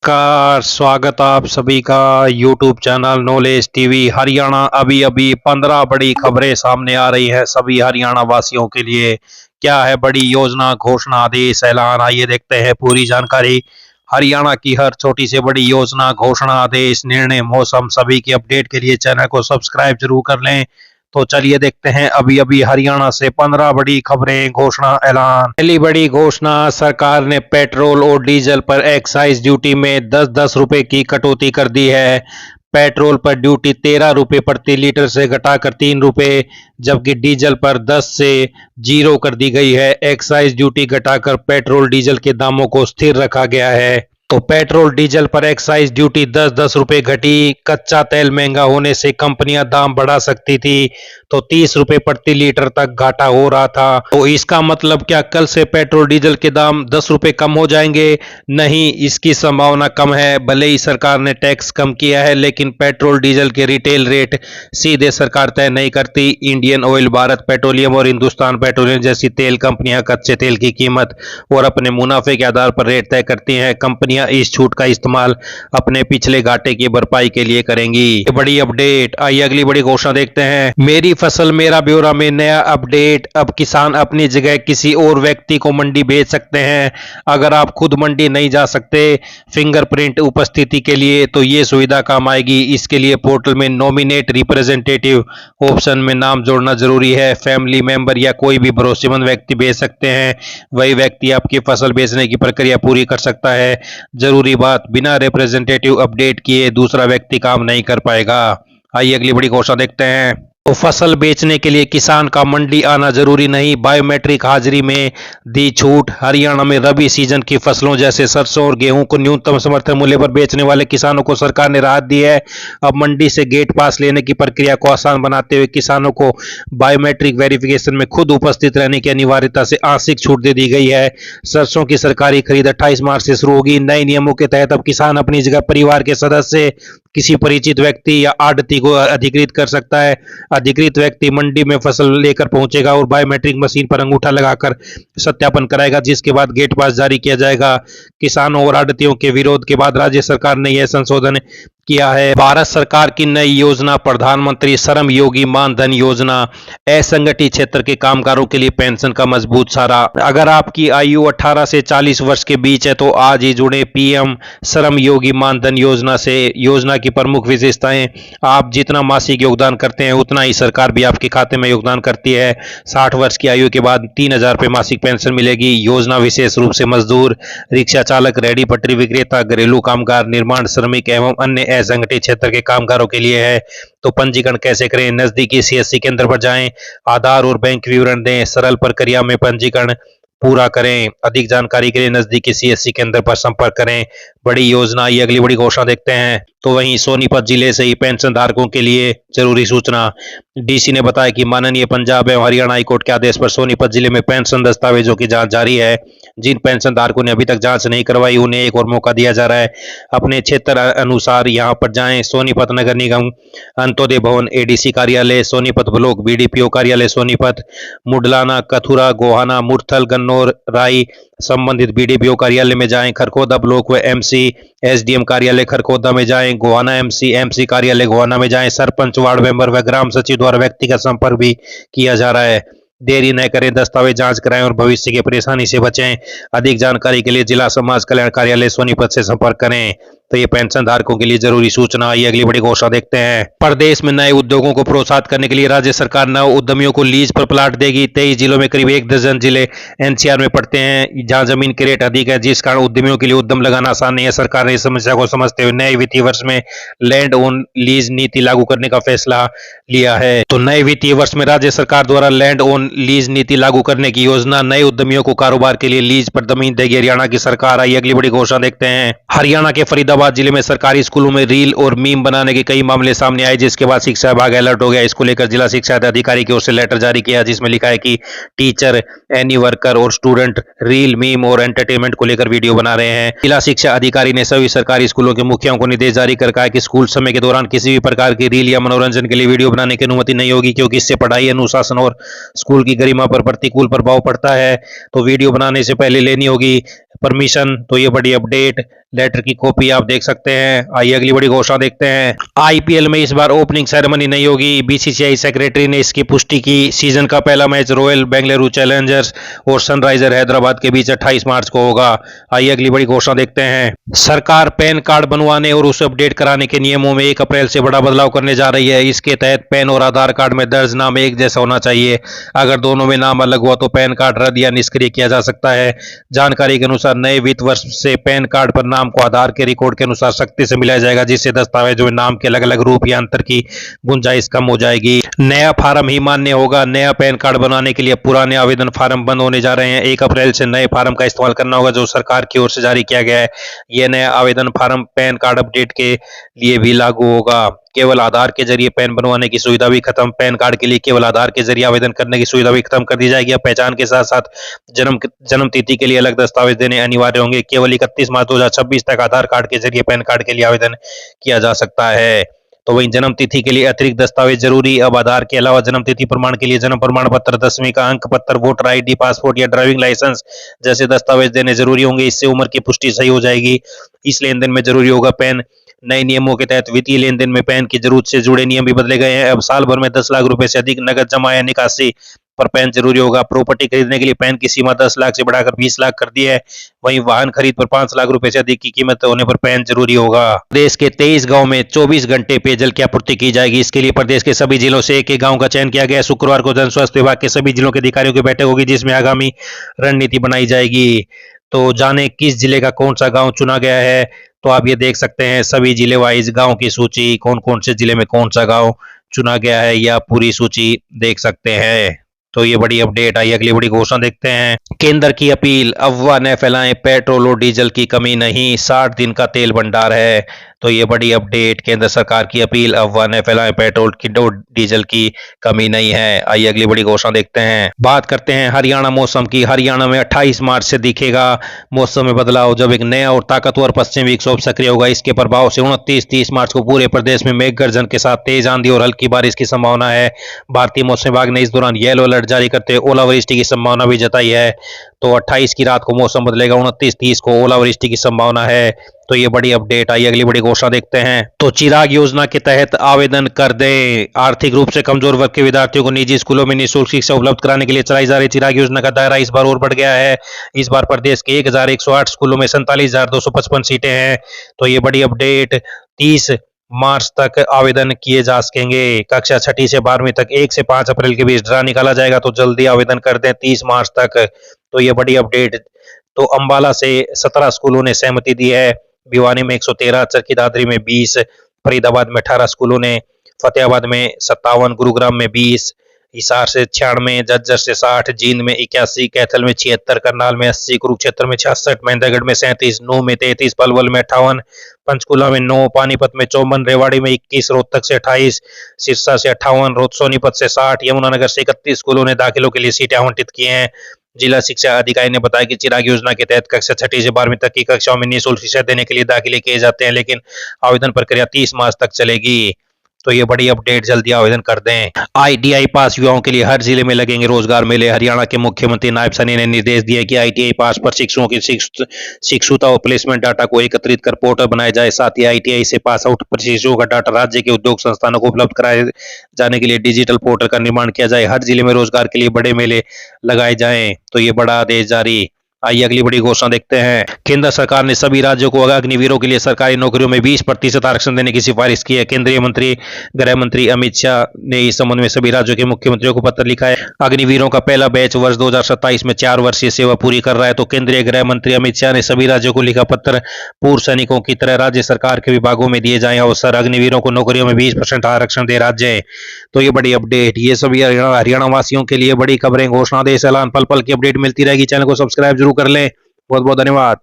नमस्कार, स्वागत आप सभी का YouTube channel knowledge TV Haryana. अभी अभी 15 बड़ी खबरें सामने आ रही है सभी हरियाणा वासियों के लिए। क्या है बड़ी योजना, घोषणा, आदेश, ऐलान, आइए देखते हैं पूरी जानकारी। हरियाणा की हर छोटी से बड़ी योजना, घोषणा, आदेश, निर्णय, मौसम सभी की अपडेट के लिए चैनल को सब्सक्राइब जरूर कर लें। तो चलिए देखते हैं अभी अभी हरियाणा से 15 बड़ी खबरें, घोषणा, ऐलान। पहली बड़ी घोषणा, सरकार ने पेट्रोल और डीजल पर एक्साइज ड्यूटी में 10-10 रुपए की कटौती कर दी है। पेट्रोल पर ड्यूटी 13 रुपए प्रति लीटर से घटाकर 3 रुपए, जबकि डीजल पर 10 से 0 कर दी गई है। एक्साइज ड्यूटी घटाकर पेट्रोल डीजल के दामों को स्थिर रखा गया है। तो पेट्रोल डीजल पर एक्साइज ड्यूटी 10-10 रुपए घटी। कच्चा तेल महंगा होने से कंपनियां दाम बढ़ा सकती थी, तो 30 रुपए प्रति लीटर तक घाटा हो रहा था। तो इसका मतलब क्या कल से पेट्रोल डीजल के दाम 10 रुपए कम हो जाएंगे? नहीं, इसकी संभावना कम है। भले ही सरकार ने टैक्स कम किया है, लेकिन पेट्रोल डीजल के रिटेल रेट सीधे सरकार तय नहीं करती। इंडियन ऑयल, भारत पेट्रोलियम और हिंदुस्तान पेट्रोलियम जैसी तेल कंपनियां कच्चे तेल की कीमत और अपने मुनाफे के आधार पर रेट तय करती हैं। कंपनियां इस छूट का इस्तेमाल अपने पिछले घाटे की भरपाई के लिए करेंगी। बड़ी अपडेट। आइए अगली बड़ी घोषणा देखते हैं। मेरी फसल मेरा ब्यौरा में नया अपडेट। अब किसान अपनी जगह किसी और व्यक्ति को मंडी भेज सकते हैं। अगर आप खुद मंडी नहीं जा सकते फिंगरप्रिंट उपस्थिति के लिए, तो ये सुविधा काम आएगी। इसके लिए पोर्टल में नॉमिनेट रिप्रेजेंटेटिव ऑप्शन में नाम जोड़ना जरूरी है। फैमिली मेंबर या कोई भी भरोसेमंद व्यक्ति भेज सकते हैं। वही व्यक्ति आपकी फसल बेचने की प्रक्रिया पूरी कर सकता है। जरूरी बात, बिना रिप्रेजेंटेटिव अपडेट किए दूसरा व्यक्ति काम नहीं कर पाएगा। आइए अगली बड़ी घोषणा देखते हैं। तो फसल बेचने के लिए किसान का मंडी आना जरूरी नहीं, बायोमेट्रिक हाजिरी में दी छूट। हरियाणा में रबी सीजन की फसलों जैसे सरसों और गेहूं को न्यूनतम समर्थन मूल्य पर बेचने वाले किसानों को सरकार ने राहत दी है। अब मंडी से गेट पास लेने की प्रक्रिया को आसान बनाते हुए किसानों को बायोमेट्रिक वेरिफिकेशन में खुद उपस्थित रहने की अनिवार्यता से आंशिक छूट दे दी गई है। सरसों की सरकारी खरीद 28 मार्च से शुरू होगी। नए नियमों के तहत अब किसान अपनी जगह परिवार के सदस्य, किसी परिचित व्यक्ति या आढ़ती को अधिकृत कर सकता है। अधिकृत व्यक्ति मंडी में फसल लेकर पहुंचेगा और बायोमेट्रिक मशीन पर अंगूठा लगाकर सत्यापन कराएगा, जिसके बाद गेट पास जारी किया जाएगा। किसानों और आढ़तियों के विरोध के बाद राज्य सरकार ने यह संशोधन किया है। भारत सरकार की नई योजना, प्रधानमंत्री श्रम योगी मानधन योजना, असंगठित क्षेत्र के कामगारों के लिए पेंशन का मजबूत सहारा। अगर आपकी आयु 18 से 40 वर्ष के बीच है तो आज ही जुड़े पीएम श्रम योगी मानधन योजना से। योजना की प्रमुख विशेषताएं, आप जितना मासिक योगदान करते हैं उतना ही सरकार भी आपके खाते में योगदान करती है। 60 वर्ष की आयु के बाद 3000 रुपये मासिक पेंशन मिलेगी। योजना विशेष रूप से मजदूर, रिक्शा चालक, रेहड़ी पटरी विक्रेता, घरेलू कामगार, निर्माण श्रमिक एवं अन्य असंगठित क्षेत्र के कामगारों के लिए है। तो पंजीकरण कैसे करें? नजदीकी सीएससी केंद्र पर जाएं, आधार और बैंक विवरण दें, सरल प्रक्रिया में पंजीकरण पूरा करें। अधिक जानकारी के लिए नजदीकी सीएससी केंद्र पर संपर्क करें। बड़ी योजना। ये अगली बड़ी घोषणा देखते हैं। तो वहीं सोनीपत जिले से ही पेंशन धारकों के लिए जरूरी सूचना। डीसी ने बताया कि माननीय पंजाब एवं हरियाणा हाईकोर्ट के आदेश पर सोनीपत जिले में पेंशन दस्तावेजों की जांच जारी है। जिन पेंशन धारकों ने अभी तक जांच नहीं करवाई उन्हें एक और मौका दिया जा रहा है। अपने क्षेत्र अनुसार यहां पर जाएं। सोनीपत नगर निगम अंत्योदय भवन एडीसी कार्यालय, सोनीपत ब्लॉक बीडीपीओ कार्यालय सोनीपत, मुडलाना, कथुरा, गोहाना, मुरथल, गन्नौर, राई संबंधित बीडीपीओ कार्यालय में जाएं। खरखोदा ब्लॉक व एमसी एसडीएम कार्यालय खरखोदा में जाएं। गोहाना एमसी कार्यालय गोहाना में जाएं। सरपंच, वार्ड मेंबर व ग्राम सचिव द्वारा व्यक्तिगत संपर्क भी किया जा रहा है। देरी न करें, दस्तावेज जांच कराएं और भविष्य की परेशानी से बचें। अधिक जानकारी के लिए जिला समाज कल्याण कार्यालय सोनीपत से संपर्क करें। तो ये पेंशन धारकों के लिए जरूरी सूचना। ये अगली बड़ी घोषणा देखते हैं। प्रदेश में नए उद्योगों को प्रोत्साहित करने के लिए राज्य सरकार नव उद्यमियों को लीज पर प्लाट देगी। 23 जिलों में करीब 1 दर्जन जिले एनसीआर में पड़ते हैं, जहां जमीन के रेट अधिक है, जिस कारण उद्यमियों के लिए उद्यम लगाना आसान नहीं है। सरकार ने इस समस्या को समझते हुए नए वित्तीय वर्ष में लैंड ओन लीज नीति लागू करने का फैसला लिया है। तो नए वित्तीय वर्ष में राज्य सरकार द्वारा लैंड ओन लीज नीति लागू करने की योजना नए उद्यमियों को कारोबार के लिए लीज पर जमीन देगी हरियाणा की सरकार। आई अगली बड़ी घोषणा देखते हैं। हरियाणा के फरीदाबाद जिले में सरकारी स्कूलों में रील और मीम बनाने के कई मामले सामने आए, जिसके बाद शिक्षा विभाग अलर्ट हो गया। इसको लेकर जिला शिक्षा अधिकारी की ओर से लेटर जारी किया, जिसमें लिखा है कि टीचर, एनी वर्कर और स्टूडेंट रील, मीम और एंटरटेनमेंट को लेकर वीडियो बना रहे हैं। जिला शिक्षा अधिकारी ने सभी सरकारी स्कूलों के मुखियाओं को निर्देश जारी कर कहा कि स्कूल समय के दौरान किसी भी प्रकार की रील या मनोरंजन के लिए वीडियो बनाने की अनुमति नहीं होगी, क्योंकि इससे पढ़ाई, अनुशासन और स्कूल की गरिमा पर प्रतिकूल प्रभाव पड़ता है। तो वीडियो बनाने से पहले लेनी होगी परमिशन। तो ये बड़ी अपडेट, लेटर की कॉपी आप देख सकते हैं। आइए अगली बड़ी घोषणा देखते हैं। आईपीएल में इस बार ओपनिंग सेरेमनी नहीं होगी, बीसीसीआई सेक्रेटरी ने इसकी पुष्टि की। सीजन का पहला मैच रॉयल बेंगलुरु चैलेंजर्स और सनराइजर हैदराबाद के बीच 28 मार्च को होगा। आइए अगली बड़ी घोषणा देखते हैं। सरकार पैन कार्ड बनवाने और उसे अपडेट कराने के नियमों में 1 अप्रैल से बड़ा बदलाव करने जा रही है। इसके तहत पैन और आधार कार्ड में दर्ज नाम एक जैसा होना चाहिए। अगर दोनों में नाम अलग हुआ तो पैन कार्ड रद्द या निष्क्रिय किया जा सकता है। जानकारी के अनुसार नए वित्त वर्ष से पैन कार्ड पर नाम को आधार के रिकॉर्ड के अनुसार सख्ती से मिलाया जाएगा, जिससे दस्तावेजों में नाम के अलग अलग रूप या अंतर की गुंजाइश कम हो जाएगी। नया फार्म ही मान्य होगा। नया पैन कार्ड बनाने के लिए पुराने आवेदन फार्म बंद होने जा रहे हैं। 1 अप्रैल से नए फार्म का इस्तेमाल करना होगा जो सरकार की ओर से जारी किया गया है। यह नया आवेदन फार्म पैन कार्ड अपडेट के लिए भी लागू होगा। केवल आधार के जरिए पैन बनवाने की सुविधा भी खत्म। पैन कार्ड के लिए केवल आधार के जरिए आवेदन करने की सुविधा भी खत्म कर दी जाएगी। अब पहचान के साथ साथ जन्म तिथि के लिए अलग दस्तावेज देने अनिवार्य होंगे। केवल 31 मार्च 2026 तक आधार कार्ड के जरिए पैन कार्ड के लिए आवेदन किया जा सकता है। तो वहीं जन्म तिथि के लिए अतिरिक्त दस्तावेज जरूरी। अब आधार के अलावा जन्म तिथि प्रमाण के लिए जन्म प्रमाण पत्र, 10वीं का अंक पत्र, वोटर आईडी, पासपोर्ट या ड्राइविंग लाइसेंस जैसे दस्तावेज देने जरूरी होंगे। इससे उम्र की पुष्टि सही हो जाएगी। इस लेन देन में जरूरी होगा पैन। नए नियमों के तहत वित्तीय लेन देन में पैन की जरूरत से जुड़े नियम भी बदले गए हैं। अब साल भर में 10 लाख रुपए से अधिक नकद जमा या निकासी पर पैन जरूरी होगा। प्रॉपर्टी खरीदने के लिए पैन की सीमा 10 लाख से बढ़ाकर 20 लाख कर दी है। वहीं वाहन खरीद पर 5 लाख रुपए से अधिक की कीमत होने पर पैन जरूरी होगा। देश के 23 गांव में 24 घंटे पेयजल की आपूर्ति की जाएगी। इसके लिए प्रदेश के सभी जिलों से एक एक गांव का चयन किया गया है। शुक्रवार को जन स्वास्थ्य विभाग के सभी जिलों के अधिकारियों की बैठक होगी, जिसमें आगामी रणनीति बनाई जाएगी। तो जाने किस जिले का कौन सा गांव चुना गया है। तो आप ये देख सकते हैं सभी जिले वाइज गांव की सूची, कौन कौन से जिले में कौन सा गांव चुना गया है, या पूरी सूची देख सकते हैं। तो ये बड़ी अपडेट आई। अगली बड़ी घोषणा देखते हैं। केंद्र की अपील, अफवाह न फैलाएं, पेट्रोल और डीजल की कमी नहीं, 60 दिन का तेल भंडार है। तो ये बड़ी अपडेट, केंद्र सरकार की अपील, अफवाह न फैलाएं, पेट्रोल की और डीजल की कमी नहीं है। आइए अगली बड़ी घोषणा देखते हैं। बात करते हैं हरियाणा मौसम की। हरियाणा में 28 मार्च से दिखेगा मौसम में बदलाव, जब एक नया और ताकतवर पश्चिमी विक्षोभ सक्रिय होगा। इसके प्रभाव से 29-30 मार्च को पूरे प्रदेश में मेघ गर्जन के साथ तेज आंधी और हल्की बारिश की संभावना है। भारतीय मौसम विभाग ने इस दौरान येलो अलर्ट जारी करते हुए ओलावृष्टि की संभावना भी जताई है। तो 28 की रात को मौसम बदलेगा, 29-30 को ओलावृष्टि की संभावना है। तो ये बड़ी अपडेट आई। अगली बड़ी घोषणा देखते हैं। तो चिराग योजना के तहत आवेदन कर दें। आर्थिक रूप से कमजोर वर्ग के विद्यार्थियों को निजी स्कूलों में निःशुल्क शिक्षा उपलब्ध कराने के लिए चलाई जा रही चिराग योजना का दायरा इस बार और बढ़ गया है। इस बार प्रदेश के 1108 स्कूलों में 47,255 सीटें हैं। तो ये बड़ी अपडेट, 30 मार्च तक आवेदन किए जा सकेंगे। कक्षा 6ठी से 12वीं तक 1 से 5 अप्रैल के बीच ड्रा निकाला जाएगा, तो जल्दी आवेदन कर दें 30 मार्च तक। तो ये बड़ी अपडेट। तो अंबाला से 17 स्कूलों ने सहमति दी है। भिवानी में 113, चरखी दादरी में 20, फरीदाबाद में 18 स्कूलों ने, फतेहाबाद में 57, गुरुग्राम में 20, हिसार से 96, झज्जर से 60, जींद में 81, कैथल में 76, करनाल में 80, कुरुक्षेत्र में 66, महेंद्रगढ़ में 37, नूह में 33, पलवल में 58, पंचकुला में 9, पानीपत में 54, रेवाड़ी में 21, रोहतक से 28, सिरसा से 58, सोनीपत से 60, यमुनानगर से 31 स्कूलों ने दाखिलों के लिए सीटें आवंटित की हैं। जिला शिक्षा अधिकारी ने बताया कि चिराग योजना के तहत कक्षा 6ठी से 12वीं तक की कक्षाओं में निःशुल्क शिक्षा देने के लिए दाखिले किए जाते हैं, लेकिन आवेदन प्रक्रिया 30 मार्च तक चलेगी। तो ये बड़ी अपडेट, जल्दी आवेदन कर दें। आईटीआई पास युवाओं के लिए हर जिले में लगेंगे रोजगार मेले। हरियाणा के मुख्यमंत्री नायब सैनी ने निर्देश दिए कि आईटीआई पास पर शिक्षकों की शिक्षुता और प्लेसमेंट डाटा को एकत्रित कर पोर्टल बनाया जाए। साथ ही आईटीआई से पास आउट प्रशिक्षुओं का डाटा राज्य के उद्योग संस्थानों को उपलब्ध कराए जाने के लिए डिजिटल पोर्टल का निर्माण किया जाए। हर जिले में रोजगार के लिए बड़े मेले लगाए जाएं। तो ये बड़ा आदेश जारी। आइए अगली बड़ी घोषणा देखते हैं। केंद्र सरकार ने सभी राज्यों को अग्निवीरों के लिए सरकारी नौकरियों में 20% आरक्षण देने की सिफारिश की है। केंद्रीय मंत्री गृह मंत्री अमित शाह ने इस संबंध में सभी राज्यों के मुख्यमंत्रियों को पत्र लिखा है। अग्निवीरों का पहला बैच वर्ष 2027 में 4 वर्षीय सेवा पूरी कर रहा है। तो केंद्रीय गृह मंत्री अमित शाह ने सभी राज्यों को लिखा पत्र, पूर्व सैनिकों की तरह राज्य सरकार के विभागों में दिए जाए अवसर, अग्निवीरों को नौकरियों में 20% आरक्षण दे राज्य। तो ये बड़ी अपडेट, ये सभी हरियाणा वासियों के लिए बड़ी खबरें, घोषणा, देश ऐलान, पल पल की अपडेट मिलती रहेगी। चैनल को सब्सक्राइब जरूर कर लें। बहुत बहुत धन्यवाद।